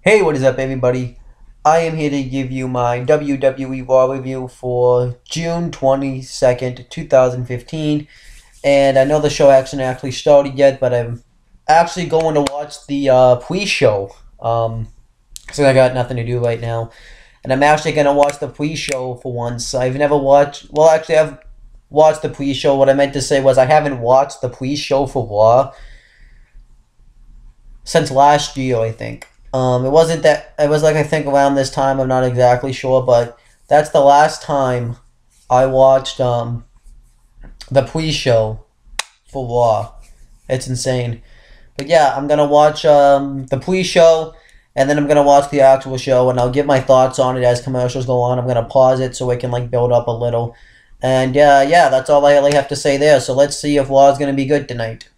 Hey, what is up, everybody? I am here to give you my WWE Raw review for June 22nd, 2015. And I know the show actually started yet, but I'm actually going to watch the pre-show. So I got nothing to do right now. And I'm actually going to watch the pre-show for once. I've never watched... Well, actually, I've watched the pre-show. What I meant to say was I haven't watched the pre-show for Raw since last year, I think. It wasn't that. It was like I think around this time. I'm not exactly sure, but that's the last time I watched the pre-show for Raw. It's insane. But yeah, I'm gonna watch the pre-show, and then I'm gonna watch the actual show, and I'll give my thoughts on it as commercials go on. I'm gonna pause it so it can like build up a little. And yeah, that's all I really have to say there. So let's see if Raw is gonna be good tonight.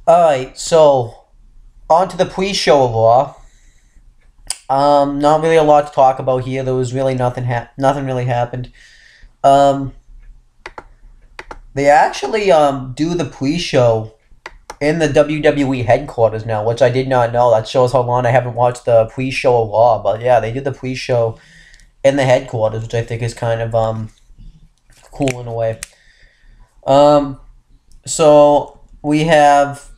All right, so on to the pre-show of Raw. Not really a lot to talk about here. There was really nothing really happened. Um, they actually do the pre-show in the WWE headquarters now, which I did not know. That shows how long I haven't watched the pre-show of Raw. But yeah, they did the pre-show in the headquarters, which I think is kind of cool in a way. Um, so we have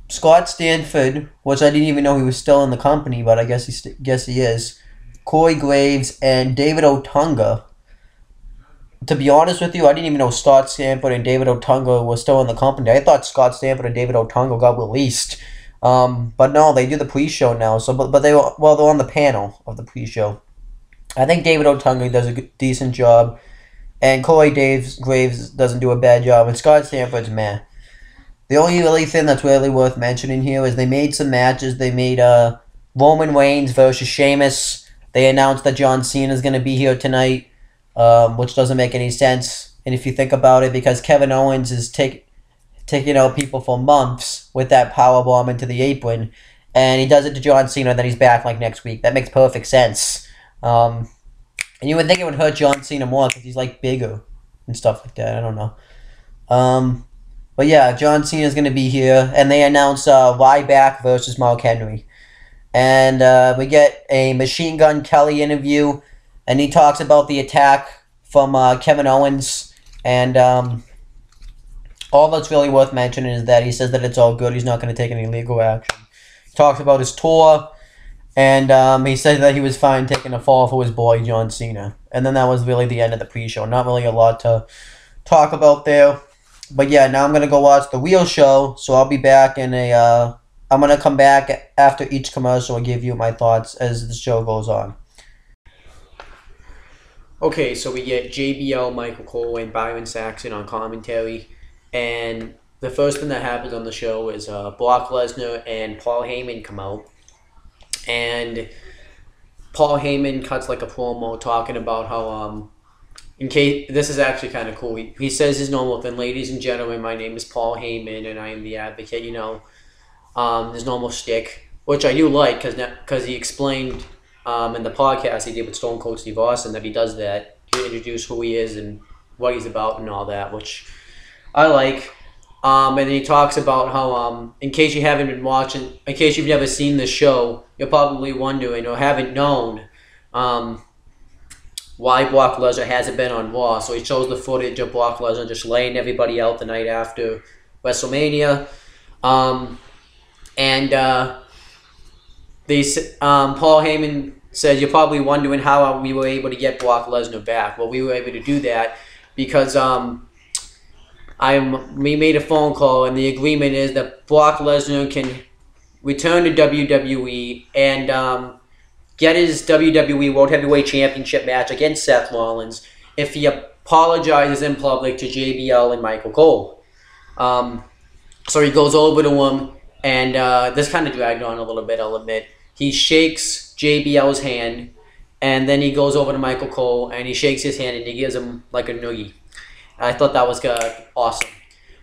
Scott Stanford, which I didn't even know he was still in the company, but I guess he is. Corey Graves and David Otunga. To be honest with you, I didn't even know Scott Stanford and David Otunga were still in the company. I thought Scott Stanford and David Otunga got released. But no, they do the pre-show now. So, but they're on the panel of the pre-show. I think David Otunga does a decent job, and Graves doesn't do a bad job, and Scott Stanford's meh. The only really thing that's really worth mentioning here is they made some matches. They made Roman Reigns versus Sheamus. They announced that John Cena is going to be here tonight, which doesn't make any sense. And if you think about it, because Kevin Owens is taking out people for months with that power bomb into the apron, and he does it to John Cena, then he's back like next week. That makes perfect sense. And you would think it would hurt John Cena more because he's like bigger and stuff like that. I don't know. But yeah, John Cena is going to be here, and they announce Ryback versus Mark Henry. And we get a Machine Gun Kelly interview, and he talks about the attack from Kevin Owens. And all that's really worth mentioning is that he says that it's all good. He's not going to take any legal action. He talks about his tour, and he said that he was fine taking a fall for his boy, John Cena. And then that was really the end of the pre-show. Not really a lot to talk about there. But yeah, now I'm going to go watch the real show, so I'll be back in I'm going to come back after each commercial and give you my thoughts as the show goes on. Okay, so we get JBL, Michael Cole, and Byron Saxton on commentary. And the first thing that happens on the show is Brock Lesnar and Paul Heyman come out. And Paul Heyman cuts like a promo talking about how in case this is actually kind of cool. He says his normal thing, ladies and gentlemen, my name is Paul Heyman, and I am the advocate. His normal shtick, which I do like because he explained in the podcast he did with Stone Cold Steve Austin that he does that to introduce who he is and what he's about and all that, which I like. And then he talks about how in case you haven't been watching, in case you've never seen the show, you're probably wondering or haven't known. Why Brock Lesnar hasn't been on Raw. So he shows the footage of Brock Lesnar just laying everybody out the night after WrestleMania. Paul Heyman says, you're probably wondering how we were able to get Brock Lesnar back. Well, we were able to do that because we made a phone call, and the agreement is that Brock Lesnar can return to WWE and get his WWE World Heavyweight Championship match against Seth Rollins if he apologizes in public to JBL and Michael Cole. So he goes over to him, and this kind of dragged on a little bit, I'll admit. He shakes JBL's hand, and then he goes over to Michael Cole, and he shakes his hand, and he gives him like a noogie. I thought that was awesome.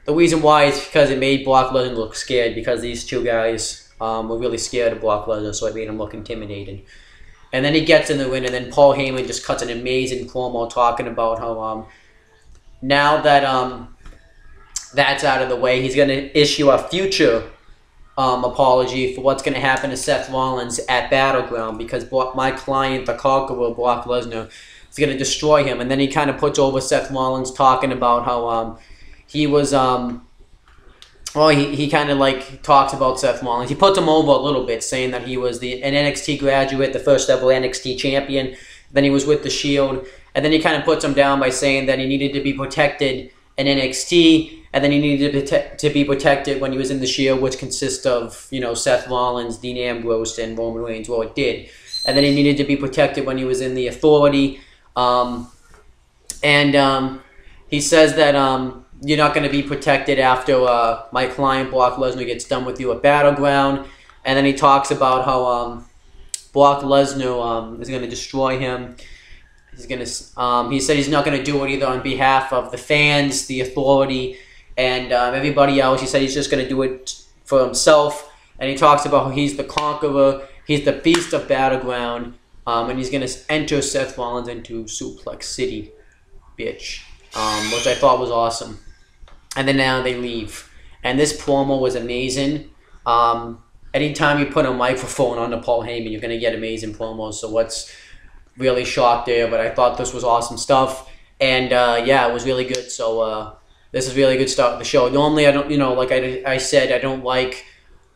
The reason why is because it made Brock Lesnar look scared, because these two guys were really scared of Brock Lesnar, so it made him look intimidated. And then he gets in the ring, and then Paul Heyman just cuts an amazing promo talking about how now that that's out of the way, he's going to issue a future apology for what's going to happen to Seth Rollins at Battleground, because my client, the Conqueror, Brock Lesnar, is going to destroy him. And then he kind of puts over Seth Rollins, talking about how he was well, he kind of like talks about Seth Rollins. He puts him over a little bit, saying that he was an NXT graduate, the first ever NXT champion. Then he was with the Shield, and then he kind of puts him down by saying that he needed to be protected in NXT, and then he needed to be protected when he was in the Shield, which consists of, you know, Seth Rollins, Dean Ambrose, and Roman Reigns. Well, it did. And then he needed to be protected when he was in the Authority. He says that you're not going to be protected after my client Brock Lesnar gets done with you at Battleground. And then he talks about how Brock Lesnar is going to destroy him. He's going to. He said he's not going to do it either on behalf of the fans, the Authority, and everybody else. He said he's just going to do it for himself. And he talks about how he's the Conqueror, he's the Beast of Battleground, and he's going to enter Seth Rollins into Suplex City, bitch. Which I thought was awesome. And then now they leave. And this promo was amazing. Anytime you put a microphone on Paul Heyman, you're going to get amazing promos. So what's really shocked there, but I thought this was awesome stuff. And yeah, it was really good. So this is really good start of the show. Normally I don't, you know, like I said, I don't like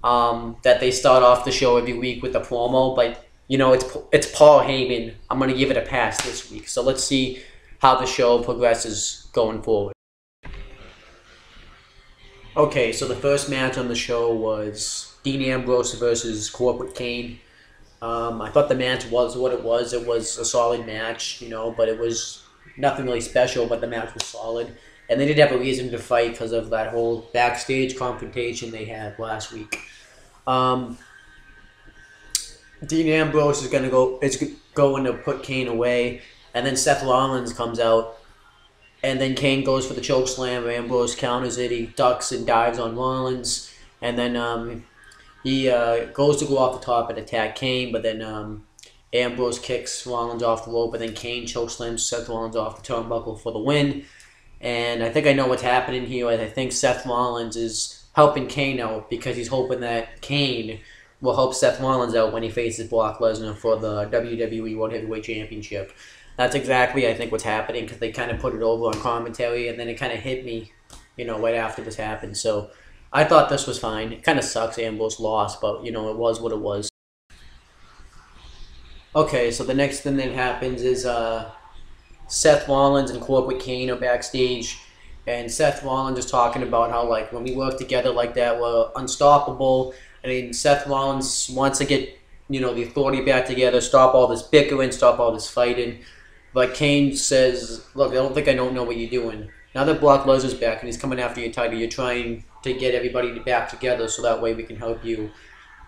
that they start off the show every week with a promo, but you know, it's Paul Heyman. I'm going to give it a pass this week. So let's see how the show progresses going forward. Okay, so the first match on the show was Dean Ambrose versus Corporate Kane. I thought the match was what it was. It was a solid match, you know, but it was nothing really special, but the match was solid. And they did have a reason to fight because of that whole backstage confrontation they had last week. Dean Ambrose is going to put Kane away. And then Seth Rollins comes out, and then Kane goes for the chokeslam. Ambrose counters it. He ducks and dives on Rollins, and then he goes to go off the top and attack Kane, but then Ambrose kicks Rollins off the rope, and then Kane chokeslams Seth Rollins off the turnbuckle for the win. And I think I know what's happening here. I think Seth Rollins is helping Kane out because he's hoping that Kane will help Seth Rollins out when he faces Brock Lesnar for the WWE World Heavyweight Championship. That's exactly, I think, what's happening, because they kind of put it over on commentary, and then it kind of hit me, you know, right after this happened. So I thought this was fine. It kind of sucks Ambrose lost, but, you know, it was what it was. Okay, so the next thing that happens is Seth Rollins and Corporate Kane are backstage, and Seth Rollins is talking about how, like, when we work together like that, we're unstoppable. I mean, Seth Rollins wants to get, you know, the Authority back together, stop all this bickering, stop all this fighting. But Kane says, look, I don't know what you're doing. Now that Brock Lesnar's back and he's coming after your title, you're trying to get everybody back together so that way we can help you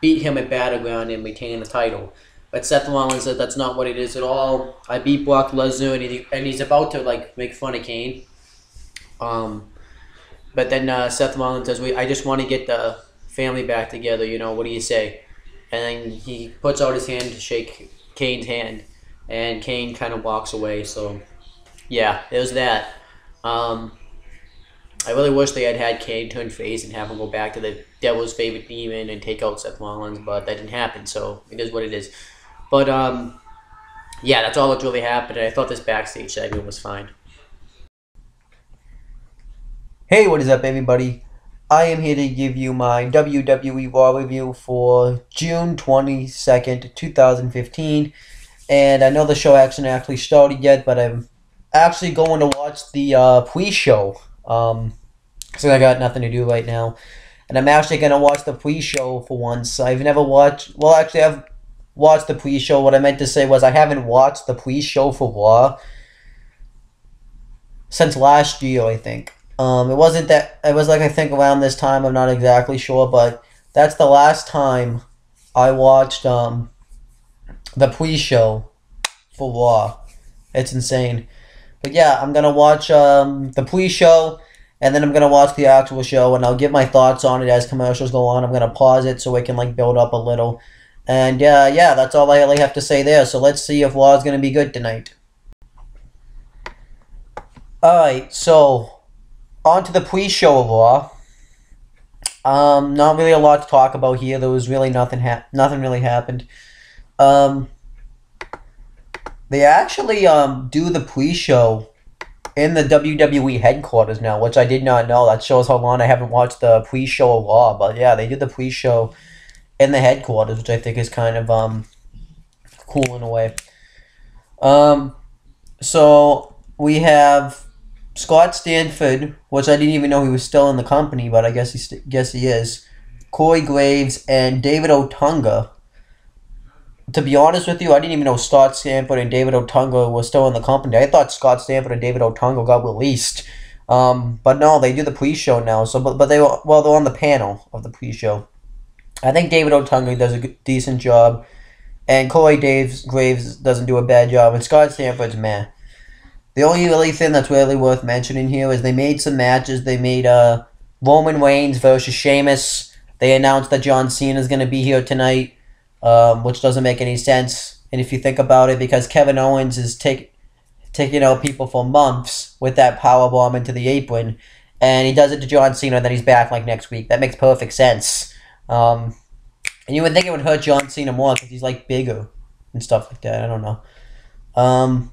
beat him at Battleground and retain the title. But Seth Rollins said that's not what it is at all. I beat Brock Lesnar, and he's about to, like, make fun of Kane. But then Seth Rollins says, I just want to get the family back together, you know, what do you say? And then he puts out his hand to shake Kane's hand, and Kane kind of walks away. So, yeah, there's that. I really wish they had Kane turn face and have him go back to the Devil's Favorite Demon and take out Seth Rollins, but that didn't happen, so it is what it is. But, yeah, that's all that's really happened, and I thought this backstage segment was fine. Hey, what is up, everybody? I am here to give you my WWE Raw review for June 22nd, 2015. And I know the show hasn't actually started yet, but I'm actually going to watch the pre-show. Because I got nothing to do right now. And I'm actually going to watch the pre-show for once. I've never watched... Well, actually, I've watched the pre-show. What I meant to say was I haven't watched the pre-show for Raw since last year, I think. It wasn't that... It was like, I think, around this time. I'm not exactly sure, but that's the last time I watched the pre-show for Raw. It's insane. But yeah, I'm going to watch the pre-show, and then I'm going to watch the actual show, and I'll give my thoughts on it as commercials go on. I'm going to pause it so it can, like, build up a little. And yeah, that's all I really have to say there. So let's see if Raw is going to be good tonight. Alright, so on to the pre-show of Raw. Not really a lot to talk about here. There was really nothing really happened. Um, they actually do the pre-show in the WWE headquarters now, which I did not know. That shows how long I haven't watched the pre-show of Raw. But yeah, they did the pre-show in the headquarters, which I think is kind of cool in a way. Um, so we have Scott Stanford, which I didn't even know he was still in the company, but I guess he is. Corey Graves and David Otunga. To be honest with you, I didn't even know Scott Stanford and David Otunga were still in the company. I thought Scott Stanford and David Otunga got released. But no, they do the pre-show now. So, but they're on the panel of the pre-show. I think David Otunga does a decent job, and Corey Graves doesn't do a bad job, and Scott Stanford's meh. The only really thing that's really worth mentioning here is they made some matches. They made Roman Reigns versus Sheamus. They announced that John Cena is going to be here tonight, which doesn't make any sense. And if you think about it, because Kevin Owens is taking out people for months with that powerbomb into the apron, and he does it to John Cena, and then he's back like next week. That makes perfect sense. And you would think it would hurt John Cena more because he's like bigger and stuff like that. I don't know.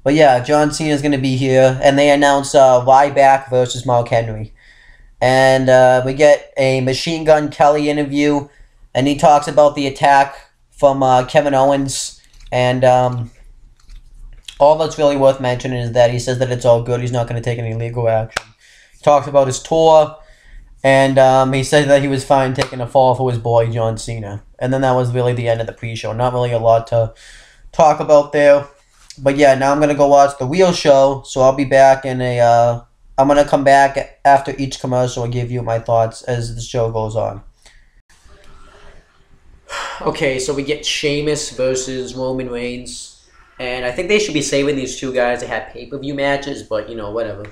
But yeah, John Cena is going to be here, and they announce Ryback versus Mark Henry. And we get a Machine Gun Kelly interview, and he talks about the attack from Kevin Owens. And all that's really worth mentioning is that he says that it's all good. He's not going to take any legal action. He talks about his tour, and he said that he was fine taking a fall for his boy, John Cena. And then that was really the end of the pre-show. Not really a lot to talk about there. But yeah, now I'm going to go watch the real show, so I'll be back in a... I'm going to come back after each commercial and give you my thoughts as the show goes on. Okay, so we get Sheamus versus Roman Reigns. And I think they should be saving these two guys to have pay-per-view matches, but, you know, whatever.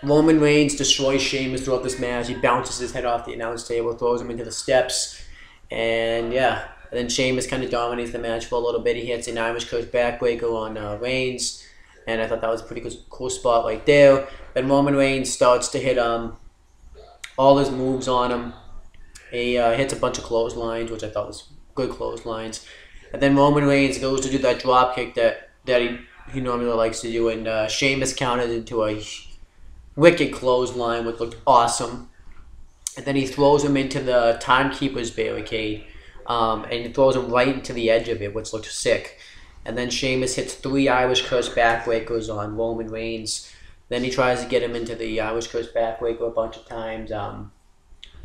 Roman Reigns destroys Sheamus throughout this match. He bounces his head off the announce table, throws him into the steps. And, yeah. And then Sheamus kind of dominates the match for a little bit. He hits an Irish Coast backbreaker on Reigns. And I thought that was a pretty cool spot right there. Then Roman Reigns starts to hit all his moves on him. He hits a bunch of clotheslines, which I thought was good clotheslines. And then Roman Reigns goes to do that drop kick that he normally likes to do. And Sheamus countered into a wicked clothesline, which looked awesome. And then he throws him into the Timekeeper's barricade. And he throws him right into the edge of it, which looked sick. And then Sheamus hits 3 Irish Curse backbreakers on Roman Reigns. Then he tries to get him into the Irish Curse backbreaker a bunch of times.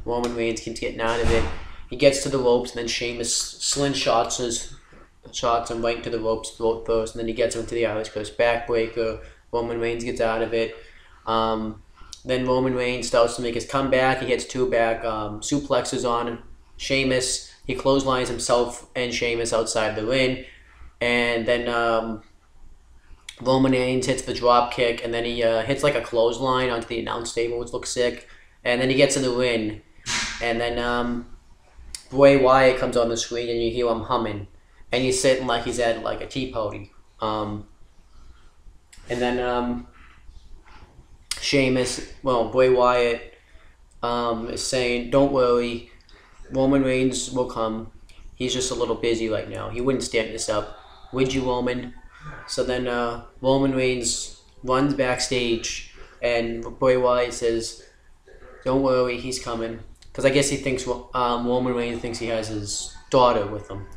Roman Reigns keeps getting out of it. He gets to the ropes, and then Sheamus slingshots him right into the ropes throat first. And then he gets him into the Irish Curse backbreaker. Roman Reigns gets out of it. Then Roman Reigns starts to make his comeback. He hits 2 back suplexes on Sheamus. He clotheslines himself and Sheamus outside the ring. And then Roman Reigns hits the drop kick, and then he hits like a clothesline onto the announce table, which looks sick. And then he gets in the ring. And then Bray Wyatt comes on the screen, and you hear him humming. And he's sitting like he's at like a tea party. And then Bray Wyatt is saying, "Don't worry, Roman Reigns will come. He's just a little busy right now. He wouldn't stand this up. Would you, Roman?" So then Roman Reigns runs backstage, and Bray Wyatt says, "Don't worry, he's coming." Because I guess he thinks Roman Reigns thinks he has his daughter with him.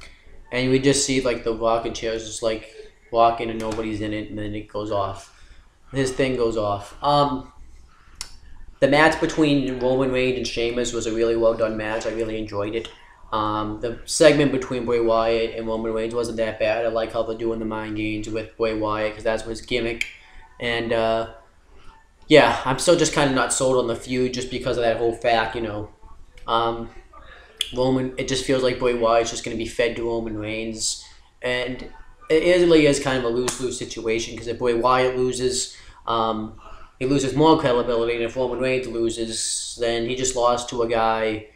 And we just see like the rocking chairs just like walking and nobody's in it, and then it goes off. His thing goes off. The match between Roman Reigns and Sheamus was a really well done match. I really enjoyed it. The segment between Bray Wyatt and Roman Reigns wasn't that bad. I like how they're doing the mind games with Bray Wyatt because that's his gimmick. And yeah, I'm still just kind of not sold on the feud just because of that whole fact, you know. It just feels like Bray Wyatt's just going to be fed to Roman Reigns. And it really is kind of a lose-lose situation because if Bray Wyatt loses, he loses more credibility, and if Roman Reigns loses, then he just lost to a guy.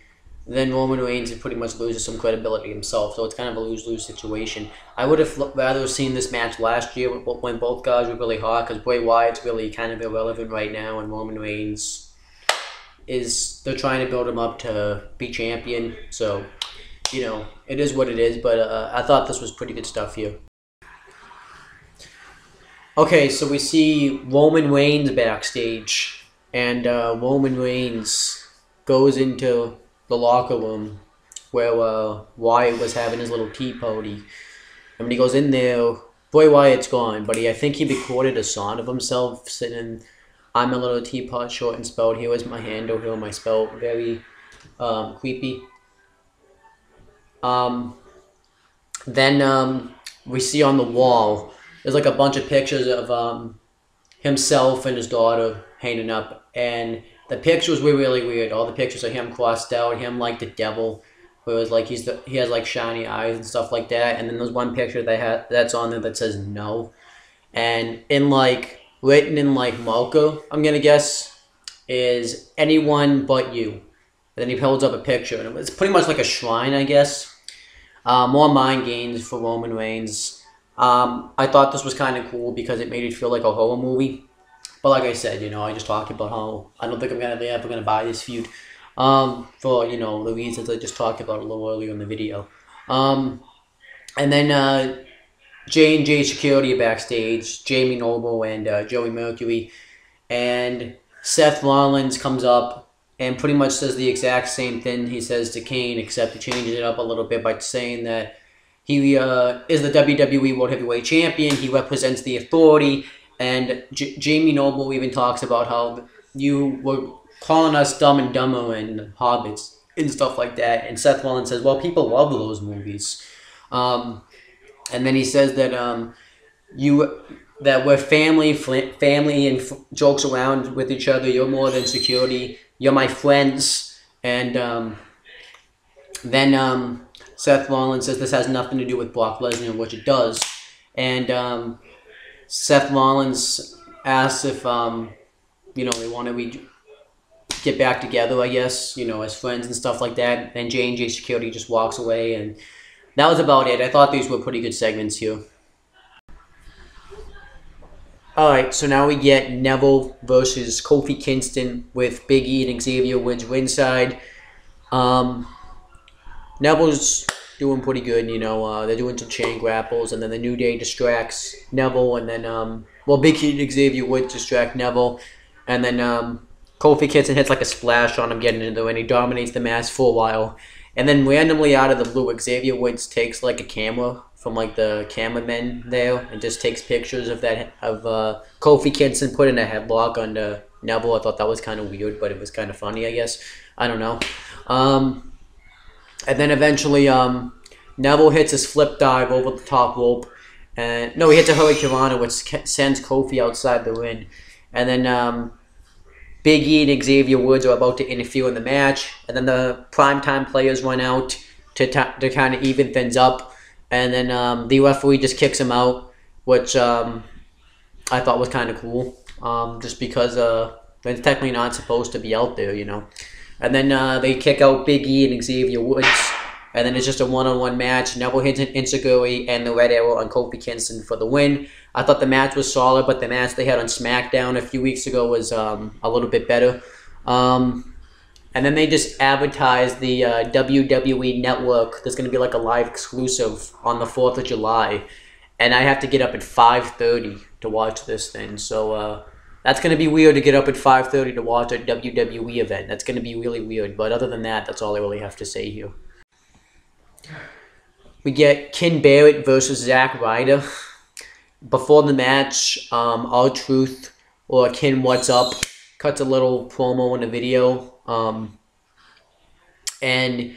Then Roman Reigns pretty much loses some credibility himself, so it's kind of a lose-lose situation. I would have rather seen this match last year when both guys were really hot, because Bray Wyatt's really kind of irrelevant right now, and Roman Reigns they're trying to build him up to be champion. So, you know, it is what it is. But I thought this was pretty good stuff here. Okay, so we see Roman Reigns backstage, and Roman Reigns goes into the locker room where Wyatt was having his little tea party. And when he goes in there, Bray Wyatt's gone, but I think he recorded a song of himself sitting, I'm a little teapot, short and spelled, here is my handle, here my spell, very creepy. Then we see on the wall, there's like a bunch of pictures of himself and his daughter hanging up, and the pictures were really weird. All the pictures of him crossed out, him like the devil, where it was like he has like shiny eyes and stuff like that. And then there's one picture that's on there that says no, and written in like marker, I'm gonna guess, is anyone but you. And then he holds up a picture, and it's pretty much like a shrine, I guess. More mind games for Roman Reigns. I thought this was kind of cool because it made it feel like a horror movie. But like I said, you know, I just talked about how I don't think I'm ever gonna buy this feud. For, you know, the reasons I just talked about a little earlier in the video. And then J&J Security backstage, Jamie Noble and Joey Mercury, and Seth Rollins comes up and pretty much says the exact same thing he says to Kane, except he changes it up a little bit by saying that he is the WWE World Heavyweight Champion, he represents the authority, and Jamie Noble even talks about how you were calling us Dumb and Dumber and Hobbits and stuff like that. And Seth Rollins says, well, people love those movies. And then he says that that we're family and jokes around with each other. You're more than security. You're my friends. And then Seth Rollins says this has nothing to do with Brock Lesnar, which it does. And Seth Rollins asks if you know, they want to get back together, I guess, you know, as friends and stuff like that. And J&J Security just walks away, and that was about it. I thought these were pretty good segments here. Alright, so now we get Neville versus Kofi Kingston with Big E and Xavier Woods ringside. Neville's doing pretty good, you know, they're doing some chain grapples, and then the New Day distracts Neville, and then, well, Big E and Xavier Woods distract Neville, and then, Kofi Kingston hits like a splash on him getting into it, and he dominates the match for a while. And then randomly out of the blue, Xavier Woods takes like a camera from like the cameramen there and just takes pictures of Kofi Kingston putting a headlock on Neville. I thought that was kind of weird, but it was kind of funny, I guess. I don't know. And then eventually Neville hits his flip dive over the top rope. And no, he hits a Hurricane, which sends Kofi outside the ring. And then Big E and Xavier Woods are about to interfere in the match, and then the primetime players run out to kind of even things up, and then the referee just kicks him out, which I thought was kind of cool, just because they're technically not supposed to be out there, you know. And then they kick out Big E and Xavier Woods, and then it's just a one-on-one match. Neville hits an Enzuigiri and the Red Arrow on Kofi Kingston for the win. I thought the match was solid, but the match they had on SmackDown a few weeks ago was a little bit better. And then they just advertised the WWE Network. There's going to be like a live exclusive on the 4th of July. And I have to get up at 5:30 to watch this thing. So that's going to be weird to get up at 5:30 to watch a WWE event. That's going to be really weird. But other than that, that's all I really have to say here. We get Ken Barrett versus Zack Ryder. Before the match, R-Truth, or Ken What's Up, cuts a little promo in a video. And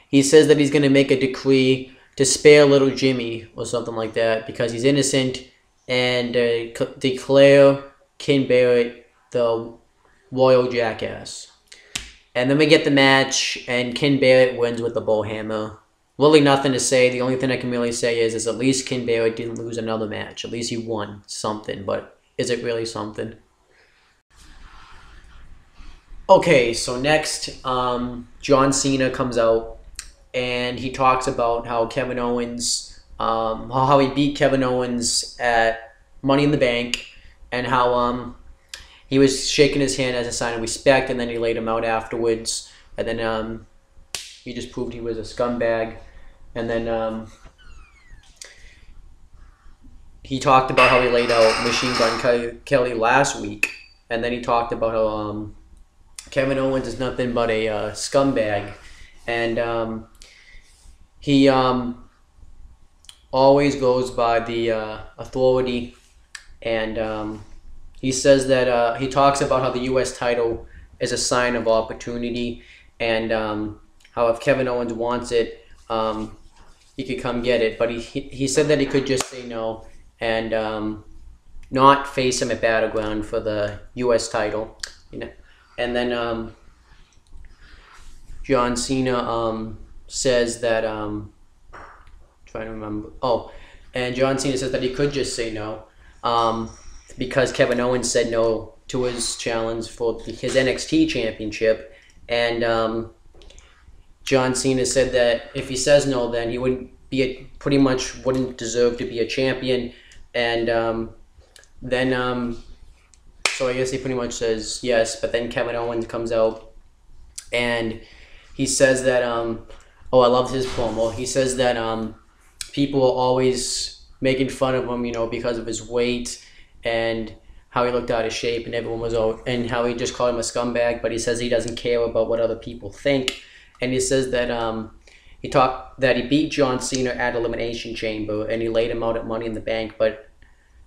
he says that he's going to make a decree to spare little Jimmy, or something like that, because he's innocent, and declare Ken Barrett the royal jackass. And then we get the match, and Ken Barrett wins with the bullhammer. Really nothing to say. The only thing I can really say is at least Ken Barrett didn't lose another match. At least he won something, but is it really something? Okay, so next, John Cena comes out, and he talks about how Kevin Owens, how he beat Kevin Owens at Money in the Bank, and how he was shaking his hand as a sign of respect, and then he laid him out afterwards. And then he just proved he was a scumbag. And then he talked about how he laid out Machine Gun Kelly last week. And then he talked about how Kevin Owens is nothing but a scumbag. And he always goes by the authority. And he says that he talks about how the U.S. title is a sign of opportunity. And how if Kevin Owens wants it, he could come get it. But he said that he could just say no and not face him at Battleground for the U.S. title. You know? And then John Cena says that trying to remember. Oh, and John Cena says that he could just say no because Kevin Owens said no to his challenge for his NXT championship. And John Cena said that if he says no, then he wouldn't be pretty much wouldn't deserve to be a champion. And then so I guess he pretty much says yes. But then Kevin Owens comes out and he says that oh, I love his promo. He says that people are always making fun of him, you know, because of his weight and how he looked out of shape, and everyone was out, and how he just called him a scumbag. But he says he doesn't care about what other people think. And he says that he beat John Cena at Elimination Chamber, and he laid him out at Money in the Bank, but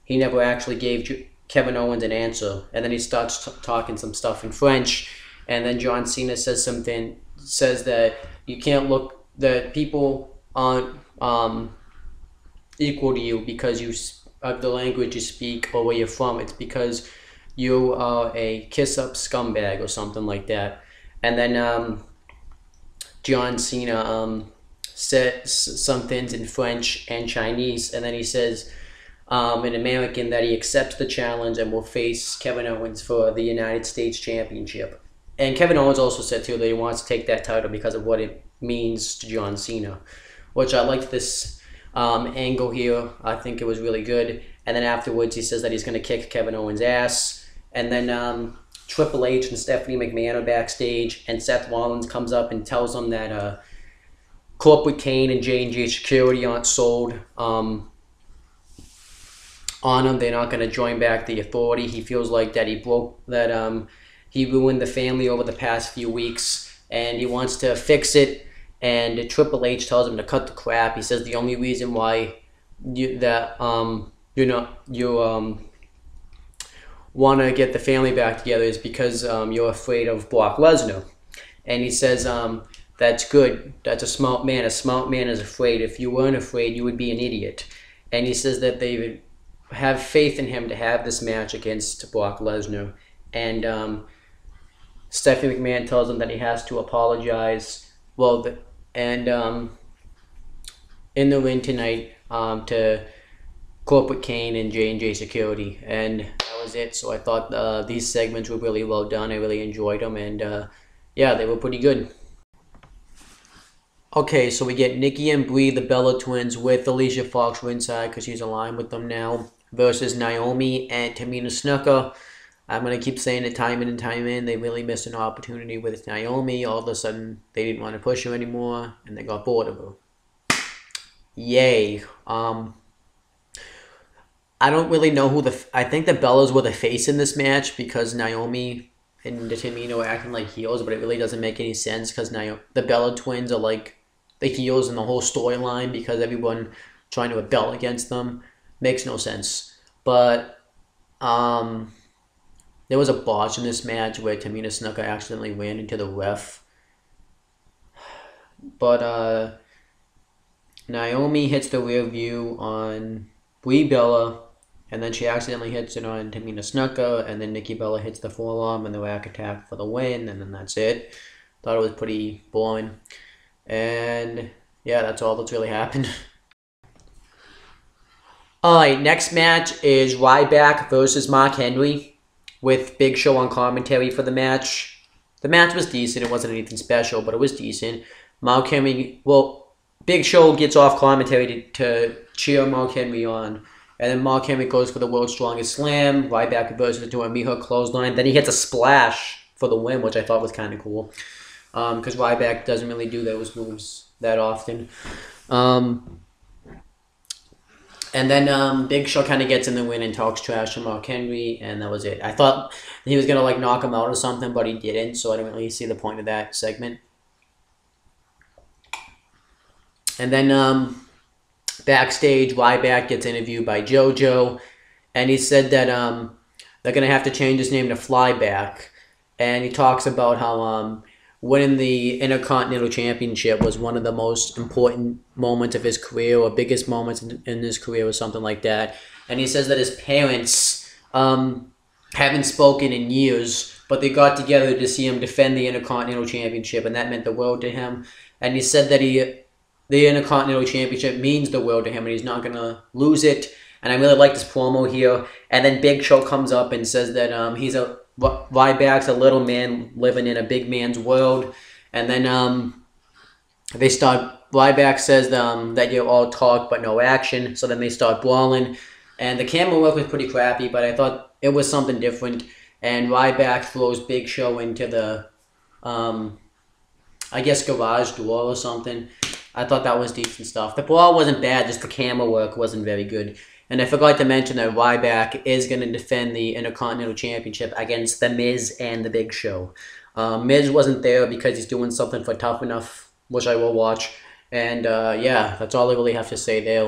he never actually gave Kevin Owens an answer. And then he starts talking some stuff in French, and then John Cena says that you can't look, that people aren't equal to you because of the language you speak or where you're from. It's because you are a kiss-up scumbag or something like that. And then John Cena says some things in French and Chinese, and then he says in American that he accepts the challenge and will face Kevin Owens for the United States Championship. And Kevin Owens also said too that he wants to take that title because of what it means to John Cena, which I liked this angle here. I think it was really good. And then afterwards he says that he's going to kick Kevin Owens' ass. And then Triple H and Stephanie McMahon are backstage, and Seth Rollins comes up and tells them that Corporate Kane and J&J Security aren't sold on him. They're not going to join back the authority. He feels like that he ruined the family over the past few weeks, and he wants to fix it. And Triple H tells him to cut the crap. He says the only reason why you want to get the family back together is because you're afraid of Brock Lesnar. And he says that's good. That's a smart man. A smart man is afraid. If you weren't afraid, you would be an idiot. And he says that they have faith in him to have this match against Brock Lesnar. And Stephanie McMahon tells him that he has to apologize. Well, in the ring tonight to Corporate Kane and J&J Security. And that was it. So I thought these segments were really well done. I really enjoyed them. And yeah, they were pretty good. Okay, so we get Nikki and Brie, the Bella Twins, with Alicia Fox ringside because she's aligned with them now, versus Naomi and Tamina Snuka. I'm going to keep saying it time in and time in. They really missed an opportunity with Naomi. All of a sudden, they didn't want to push her anymore, and they got bored of her. Yay. I don't really know who I think the Bellas were the face in this match because Naomi and Tamina were acting like heels, but it really doesn't make any sense because the Bella Twins are like the heels in the whole storyline because everyone trying to rebel against them makes no sense. But there was a botch in this match where Tamina Snuka accidentally ran into the ref. But Naomi hits the rear view on Brie Bella, and then she accidentally hits it on Tamina Snuka, and then Nikki Bella hits the forearm and the rack attack for the win, and then that's it. Thought it was pretty boring. And yeah, that's all that's really happened. Alright, next match is Ryback versus Mark Henry with Big Show on commentary for the match. The match was decent. It wasn't anything special, but it was decent. Mark Henry, well, Big Show gets off commentary to cheer Mark Henry on. And then Mark Henry goes for the world's strongest slam. Ryback reverses into a Miho clothesline. Then he hits a splash for the win, which I thought was kind of cool. Because Ryback doesn't really do those moves that often. And then Big Show kind of gets in the win and talks trash to Mark Henry, and that was it. I thought he was going to like knock him out or something, but he didn't, so I didn't really see the point of that segment. And then backstage, Ryback gets interviewed by JoJo, and he said that they're going to have to change his name to Flyback. And he talks about how winning the Intercontinental Championship was one of the most important moments of his career, or biggest moments in his career, or something like that. And he says that his parents haven't spoken in years, but they got together to see him defend the Intercontinental Championship, and that meant the world to him. And he said that the Intercontinental Championship means the world to him, and he's not going to lose it. And I really like this promo here. And then Big Show comes up and says that Ryback's a little man living in a big man's world. And then Ryback says that you all talk but no action. So then they start brawling. And the camera work was pretty crappy, but I thought it was something different. And Ryback throws Big Show into the, I guess, garage door or something. I thought that was decent stuff. The brawl wasn't bad, just the camera work wasn't very good. And I forgot to mention that Ryback is going to defend the Intercontinental Championship against The Miz and The Big Show. Miz wasn't there because he's doing something for Tough Enough, which I will watch. And yeah, that's all I really have to say there.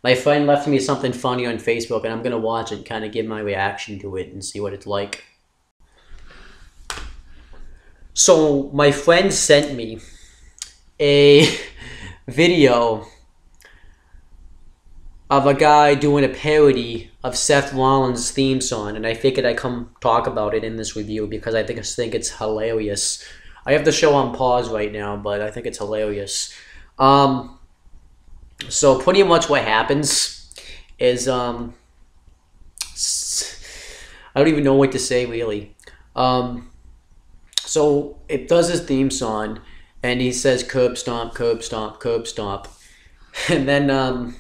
My friend left me something funny on Facebook, and I'm going to watch it and kind of give my reaction to it and see what it's like. So my friend sent me a video of a guy doing a parody of Seth Rollins' theme song, and I figured I'd come talk about it in this review because I think it's hilarious. I have the show on pause right now, but I think it's hilarious. So pretty much what happens is I don't even know what to say really. So it does his theme song, and he says curb stomp, curb stomp, curb stomp. And then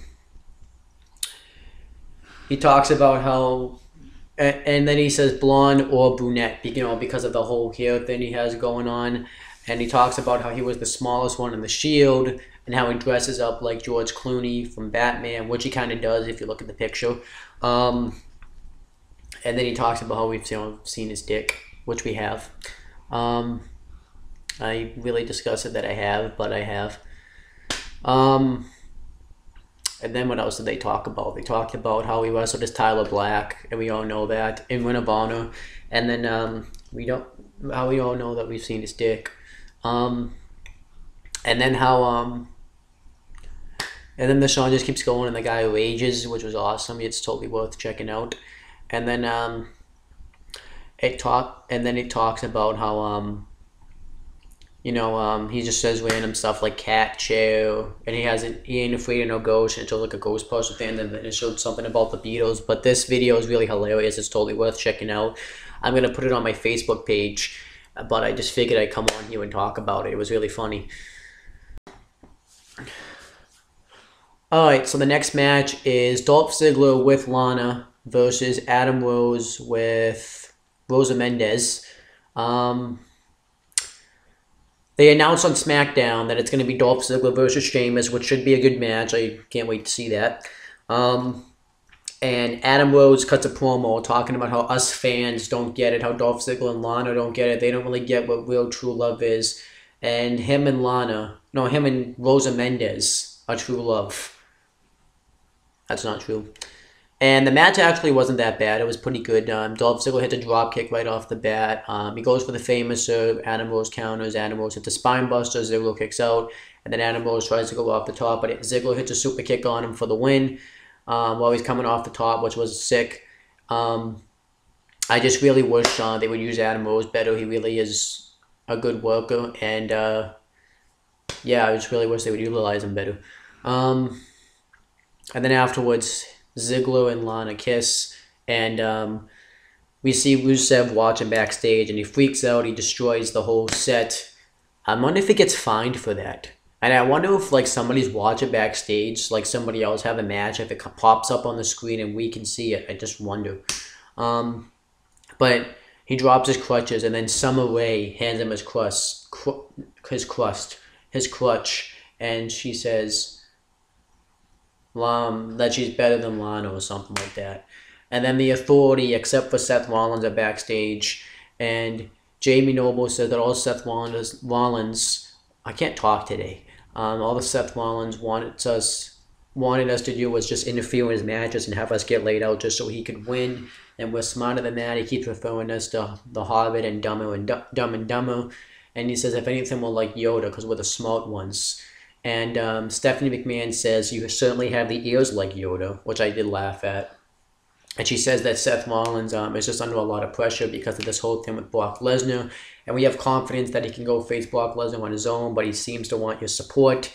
he talks about how, and then he says blonde or brunette, because of the whole hair thing he has going on. And he talks about how he was the smallest one in the Shield, and how he dresses up like George Clooney from Batman, which he kind of does if you look at the picture. And then he talks about how we've seen his dick, which we have. I really disgusted that I have, but I have. And then what else did they talk about? They talked about how he wrestled as Tyler Black, and we all know that, in Ring of Honor. And then we all know that we've seen his dick. And then how and then the song just keeps going, and the guy rages, which was awesome. It's totally worth checking out. And then it talks about how he just says random stuff like cat, chair, and he ain't afraid of no ghost, and it shows like a ghost poster thing, and then it showed something about the Beatles. But this video is really hilarious. It's totally worth checking out. I'm gonna put it on my Facebook page, but I just figured I'd come on here and talk about it. It was really funny. Alright, so the next match is Dolph Ziggler with Lana versus Adam Rose with Rosa Mendez. They announced on SmackDown that it's going to be Dolph Ziggler versus Sheamus, which should be a good match. I can't wait to see that. And Adam Rose cuts a promo talking about how us fans don't get it, how Dolph Ziggler and Lana don't get it. They don't really get what real true love is. And him and Rosa Mendez are true love. That's not true. And the match actually wasn't that bad. It was pretty good. Dolph Ziggler hits a drop kick right off the bat. He goes for the famous serve. Adam Rose counters. Adam Rose hits a spine buster. Ziggler kicks out. And then Adam Rose tries to go off the top, but Ziggler hits a super kick on him for the win while he's coming off the top, which was sick. I just really wish they would use Adam Rose better. He really is a good worker. And yeah, I just really wish they would utilize him better. And then afterwards, Ziggler and Lana kiss, and we see Rusev watching backstage, and he freaks out. He destroys the whole set. I wonder if he gets fined for that. And I wonder if like somebody's watching backstage, like somebody else have a match, if it pops up on the screen and we can see it. I just wonder. But he drops his crutches, and then Summer Rae hands him his crutch, and she says that she's better than Lana or something like that. And then the Authority, except for Seth Rollins, are backstage, and Jamie Noble said that all Seth Rollins, I can't talk today. All the Seth Rollins wanted us to do was just interfere in his matches and have us get laid out just so he could win. And we're smarter than that. He keeps referring us to the Hobbit and Dumb and Dumber. And he says, if anything, we're like Yoda because we're the smart ones. And Stephanie McMahon says, you certainly have the ears like Yoda, which I did laugh at. And she says that Seth Rollins is just under a lot of pressure because of this whole thing with Brock Lesnar. And we have confidence that he can go face Brock Lesnar on his own, but he seems to want your support.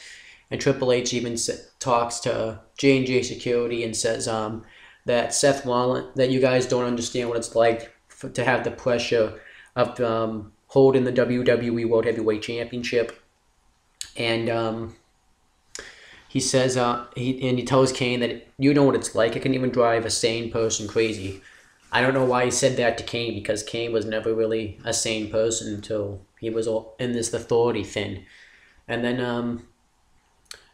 And Triple H even talks to J&J Security and says that Seth Rollins, that you guys don't understand what it's like to have the pressure of holding the WWE World Heavyweight Championship. And he says, he tells Kane that you know what it's like. It can even drive a sane person crazy. I don't know why he said that to Kane, because Kane was never really a sane person until he was in this Authority thing. And then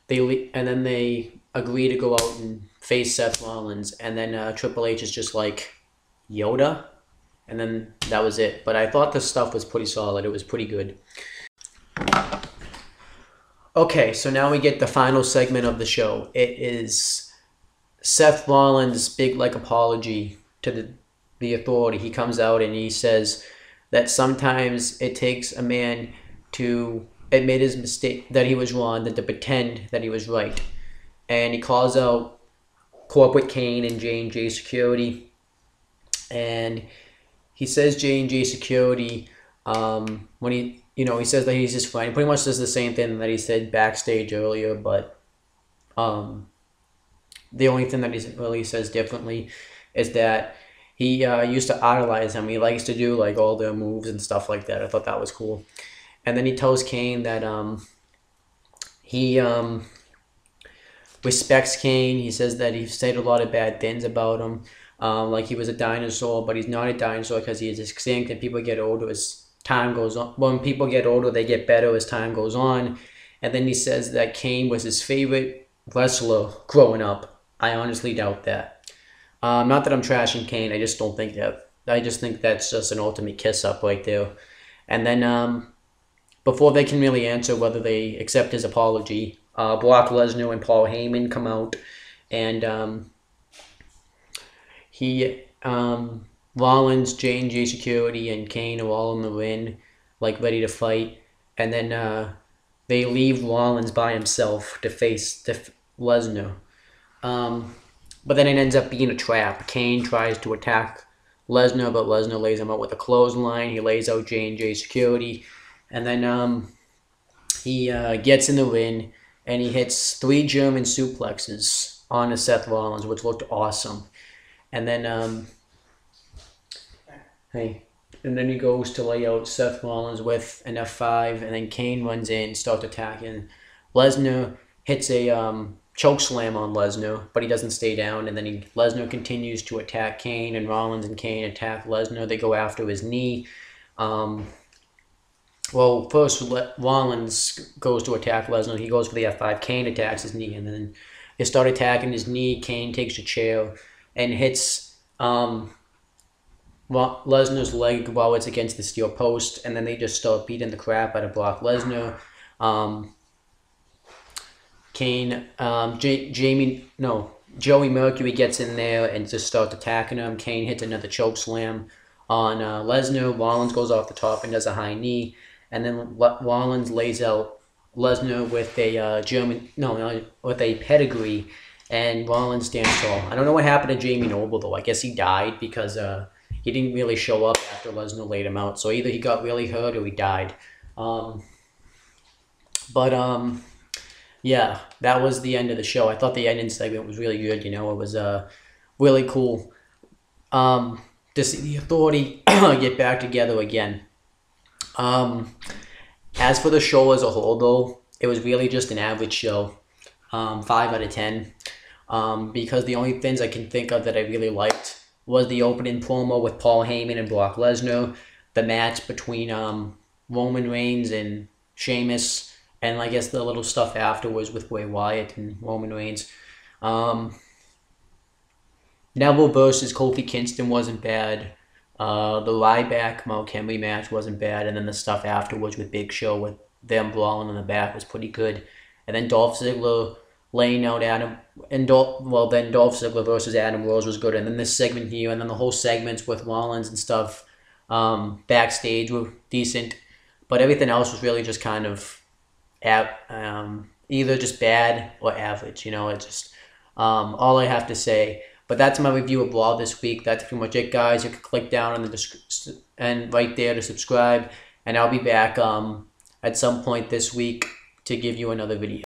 they agree to go out and face Seth Rollins, and then Triple H is just like, Yoda? And then that was it. But I thought the stuff was pretty solid. It was pretty good. Okay, so now we get the final segment of the show. It is Seth Rollins' big apology to the Authority. He comes out and he says that sometimes it takes a man to admit his mistake, that he was wrong, than to pretend that he was right. And he calls out Corporate Kane and J&J Security. And he says J&J Security, when he says that he's his friend. He pretty much says the same thing that he said backstage earlier, but the only thing that he really says differently is that he used to idolize him. He likes to do all their moves and stuff like that. I thought that was cool. And then he tells Kane that he respects Kane. He says that he said a lot of bad things about him, like he was a dinosaur, but he's not a dinosaur because he is extinct, and people get older as time goes on. When people get older, they get better as time goes on. And then he says that Kane was his favorite wrestler growing up. I honestly doubt that. Not that I'm trashing Kane. I just don't think that. I just think that's just an ultimate kiss up right there. And then before they can really answer whether they accept his apology, Brock Lesnar and Paul Heyman come out, and Rollins, J&J Security, and Kane are all in the ring, ready to fight. And then they leave Rollins by himself to face Lesnar. But then it ends up being a trap. Kane tries to attack Lesnar, but Lesnar lays him out with a clothesline. He lays out J&J Security. And then he gets in the ring, and he hits 3 German suplexes on Seth Rollins, which looked awesome. And then and then he goes to lay out Seth Rollins with an F5, and then Kane runs in, starts attacking. Lesnar hits a choke slam on Lesnar, but he doesn't stay down, and then Lesnar continues to attack Kane, and Rollins and Kane attack Lesnar. They go after his knee. Well, first Rollins goes to attack Lesnar. He goes for the F5. Kane attacks his knee, and then they start attacking his knee. Kane takes a chair and hits Lesnar's leg while it's against the steel post, and then they just start beating the crap out of Brock Lesnar. Joey Mercury gets in there and just starts attacking him. Kane hits another choke slam on Lesnar. Rollins goes off the top and does a high knee, and then Rollins lays out Lesnar with a with a pedigree, and Rollins stands tall. I don't know what happened to Jamie Noble though. I guess he died because he didn't really show up after Lesnar laid him out. So either he got really hurt or he died. Yeah, that was the end of the show. I thought the ending segment was really good. It was really cool to see the Authority get back together again. As for the show as a whole, though, it was really just an average show, 5 out of 10. Because the only things I can think of that I really liked was the opening promo with Paul Heyman and Brock Lesnar, the match between Roman Reigns and Sheamus, and I guess the little stuff afterwards with Bray Wyatt and Roman Reigns. Um, Neville versus Kofi Kingston wasn't bad. The Ryback Mark Henry match wasn't bad, and then the stuff afterwards with Big Show with them brawling in the back was pretty good. And then Dolph Ziggler laying out Adam and then Dolph Ziggler versus Adam Rose was good, and then this segment here, and then the whole segments with Rollins and stuff backstage were decent, but everything else was really just kind of either just bad or average. It's just all I have to say. But that's my review of Raw this week. That's pretty much it, guys. You can click down on the description and right there to subscribe, and I'll be back at some point this week to give you another video.